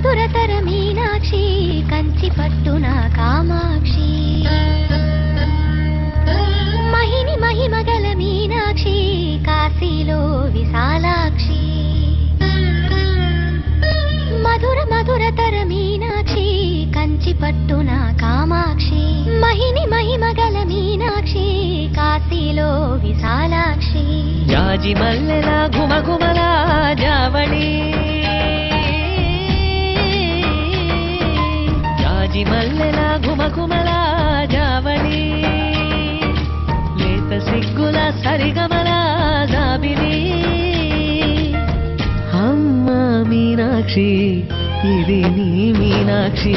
మధురతర మీనాక్షి కంచి పట్టున కామాక్షి మహిని మహిమగల మీనాక్షి కాశీలో విశాలాక్షి మధుర మధురతర మీనాక్షి కంచి పట్టున కామాక్షి మహిని మహిమగల మీనాక్షి కాశీలో విశాలాక్షి జాజి మల్లెల ఘుమఘుమల జావళి జాజి మల్లెల ఘుమఘుమల జావళి లేత సిగ్గుల సరిగమల జాబిలి అమ్మ మీనాక్షి ఇది నీ మీనాక్షి